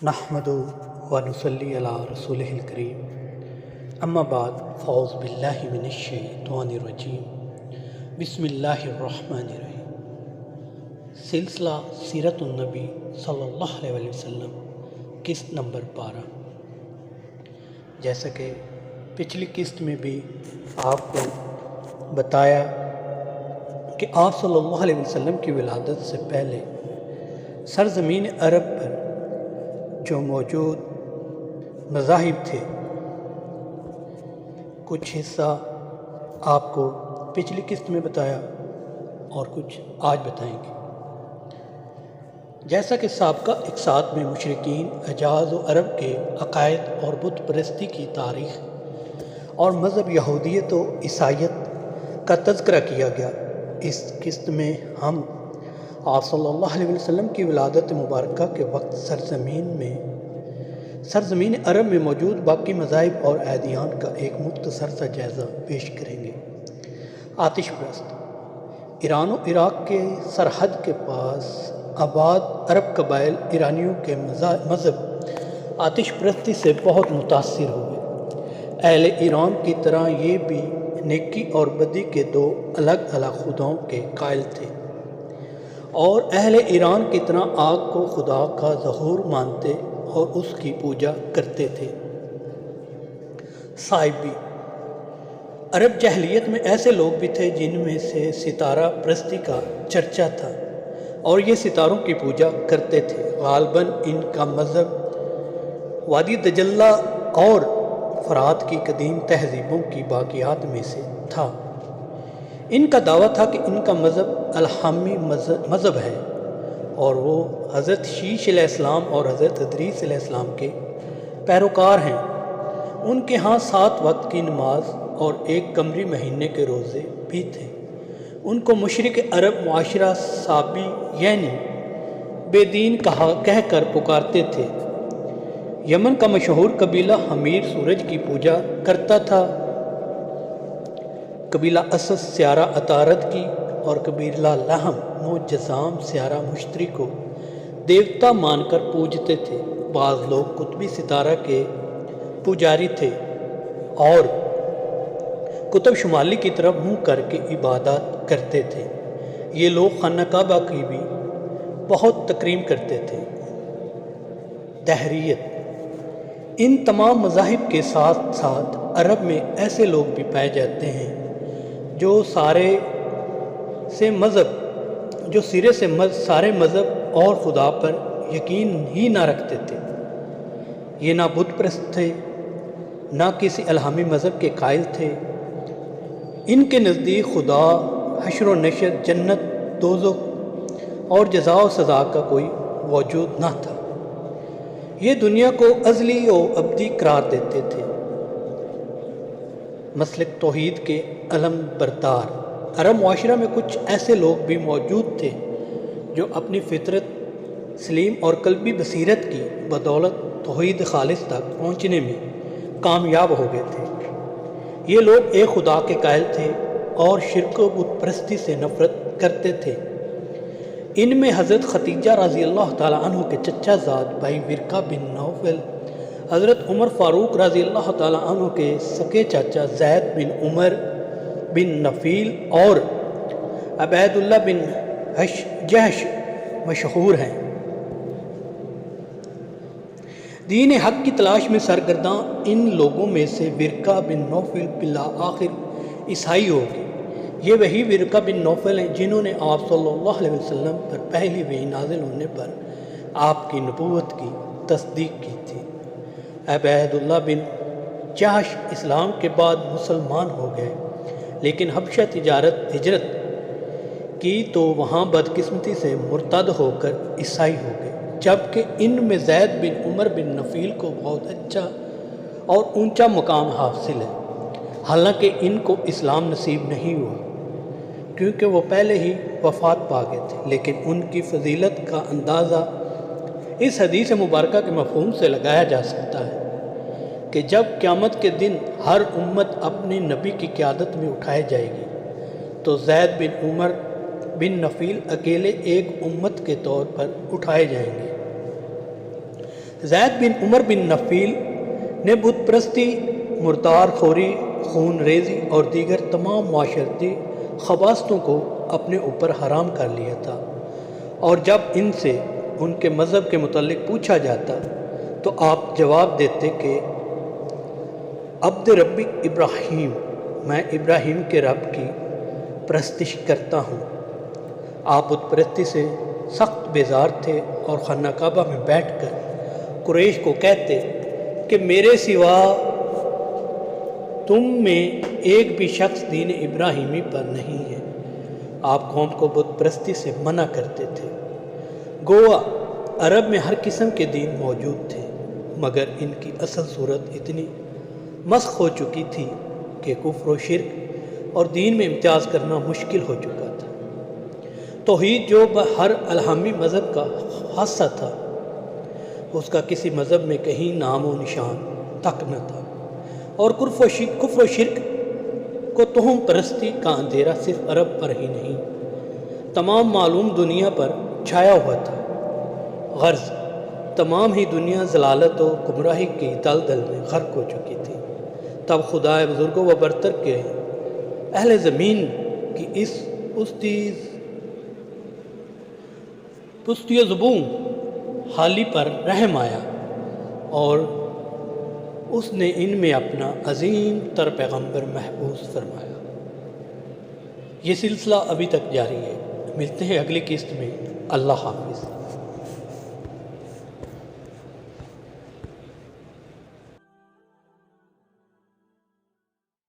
نحمدہ ونصلی علی رسولہ الکریم اما بعد فاعوذ باللہ من الشیطان الرجیم بسم اللہ الرحمن الرحیم۔ سلسلہ سیرت النبی صلی اللہ علیہ وسلم قسط نمبر 12۔ جیسا کہ پچھلی قسط میں بھی آپ کو بتایا کہ آپ صلی اللہ علیہ وسلم کی ولادت سے پہلے سرزمین عرب پر جو موجود مذاہب تھے، کچھ حصہ آپ کو پچھلی قسط میں بتایا اور کچھ آج بتائیں گے۔ جیسا کہ سابقہ اقساط میں مشرکین حجاز و عرب کے عقائد اور بت پرستی کی تاریخ اور مذہب یہودیت و عیسائیت کا تذکرہ کیا گیا، اس قسط میں ہم آپ صلی اللہ علیہ وسلم کی ولادت مبارکہ کے وقت سرزمین عرب میں موجود باقی مذاہب اور ادیان کا ایک مختصر سا جائزہ پیش کریں گے۔ آتش پرست۔ ایران و عراق کے سرحد کے پاس آباد عرب قبائل ایرانیوں کے مذہب آتش پرستی سے بہت متاثر ہوئے۔ اہل ایران کی طرح یہ بھی نیکی اور بدی کے دو الگ الگ خداؤں کے قائل تھے، اور اہل ایران کی طرح آگ کو خدا کا ظہور مانتے اور اس کی پوجا کرتے تھے۔ صائبی۔ عرب جاہلیت میں ایسے لوگ بھی تھے جن میں سے ستارہ پرستی کا چرچا تھا اور یہ ستاروں کی پوجا کرتے تھے۔ غالباً ان کا مذہب وادی دجلہ اور فرات کی قدیم تہذیبوں کی باقیات میں سے تھا۔ ان کا دعویٰ تھا کہ ان کا مذہب الہامی مذہب ہے اور وہ حضرت شیش علیہ السلام اور حضرت ادریس علیہ السلام کے پیروکار ہیں۔ ان کے ہاں 7 وقت کی نماز اور 1 قمری مہینے کے روزے بھی تھے۔ ان کو مشرق عرب معاشرہ صابی یعنی بے دین کہہ کر پکارتے تھے۔ یمن کا مشہور قبیلہ حمیر سورج کی پوجا کرتا تھا، قبیلہ اسد سیارہ عطارد کی، اور قبیلہ لحم جزام سیارہ مشتری کو دیوتا مان کر پوجتے تھے۔ بعض لوگ قطبی ستارہ کے پجاری تھے اور قطب شمالی کی طرف منہ کر کے عبادات کرتے تھے۔ یہ لوگ خانہ کعبہ کی بھی بہت تکریم کرتے تھے۔ دہریت۔ ان تمام مذاہب کے ساتھ ساتھ عرب میں ایسے لوگ بھی پائے جاتے ہیں جو سارے مذہب اور خدا پر یقین ہی نہ رکھتے تھے۔ یہ نہ بت پرست تھے، نہ کسی الہامی مذہب کے قائل تھے۔ ان کے نزدیک خدا، حشر و نشر، جنت، دوزخ اور جزا و سزا کا کوئی وجود نہ تھا۔ یہ دنیا کو ازلی و ابدی قرار دیتے تھے۔ مسلک توحید کے علم بردار۔ عرب معاشرہ میں کچھ ایسے لوگ بھی موجود تھے جو اپنی فطرت سلیم اور قلبی بصیرت کی بدولت توحید خالص تک پہنچنے میں کامیاب ہو گئے تھے۔ یہ لوگ ایک خدا کے قائل تھے اور شرک و بت پرستی سے نفرت کرتے تھے۔ ان میں حضرت ختیجہ رضی اللہ تعالیٰ عنہ کے چچا زاد بھائی ورقہ بن نوفل، حضرت عمر فاروق رضی اللہ تعالیٰ عنہ کے سکے چاچا زید بن عمر بن نفیل اور عبید اللہ بن جہش مشہور ہیں۔ دین حق کی تلاش میں سرگرداں ان لوگوں میں سے ورقہ بن نوفل بالآخر عیسائی ہو گئے۔ یہ وہی ورقہ بن نوفل ہیں جنہوں نے آپ صلی اللہ علیہ وسلم پر پہلی وحی نازل ہونے پر آپ کی نبوت کی تصدیق کی تھی۔ عبید اللہ بن جہش اسلام کے بعد مسلمان ہو گئے، لیکن حبشہ ہجرت کی تو وہاں بدقسمتی سے مرتد ہو کر عیسائی ہو گئے، جبکہ ان میں زید بن عمر بن نفیل کو بہت اچھا اور اونچا مقام حاصل ہے، حالانکہ ان کو اسلام نصیب نہیں ہوا کیونکہ وہ پہلے ہی وفات پا گئے تھے، لیکن ان کی فضیلت کا اندازہ اس حدیث مبارکہ کے مفہوم سے لگایا جا سکتا ہے کہ جب قیامت کے دن ہر امت اپنے نبی کی قیادت میں اٹھائی جائے گی تو زید بن عمر بن نفیل اکیلے ایک امت کے طور پر اٹھائے جائیں گے۔ زید بن عمر بن نفیل نے بت پرستی، مردار خوری، خون ریزی اور دیگر تمام معاشرتی خباثتوں کو اپنے اوپر حرام کر لیا تھا، اور جب ان سے ان کے مذہب کے متعلق پوچھا جاتا تو آپ جواب دیتے کہ عبد ربی ابراہیم، میں ابراہیم کے رب کی پرستش کرتا ہوں۔ آپ بت پرستی سے سخت بیزار تھے اور خانہ کعبہ میں بیٹھ کر قریش کو کہتے کہ میرے سوا تم میں ایک بھی شخص دین ابراہیمی پر نہیں ہے۔ آپ قوم کو بت پرستی سے منع کرتے تھے۔ گویا عرب میں ہر قسم کے دین موجود تھے، مگر ان کی اصل صورت اتنی مسخ ہو چکی تھی کہ کفر و شرک اور دین میں امتیاز کرنا مشکل ہو چکا تھا۔ توحید جو ہر الہامی مذہب کا حصہ تھا، اس کا کسی مذہب میں کہیں نام و نشان تک نہ تھا، اور کفر و شرک کو تہم پرستی کا اندھیرا صرف عرب پر ہی نہیں، تمام معلوم دنیا پر چھایا ہوا تھا۔ غرض تمام ہی دنیا ضلالت و گمراہی کی دلدل میں غرق ہو چکی تھی۔ تب خدائے بزرگوں و برتر کے اہل زمین کی اس پستی زبوں حالی پر رحم آیا، اور اس نے ان میں اپنا عظیم تر پیغمبر محبوس فرمایا۔ یہ سلسلہ ابھی تک جاری ہے۔ ملتے ہیں اگلی قسط میں۔ اللہ حافظ۔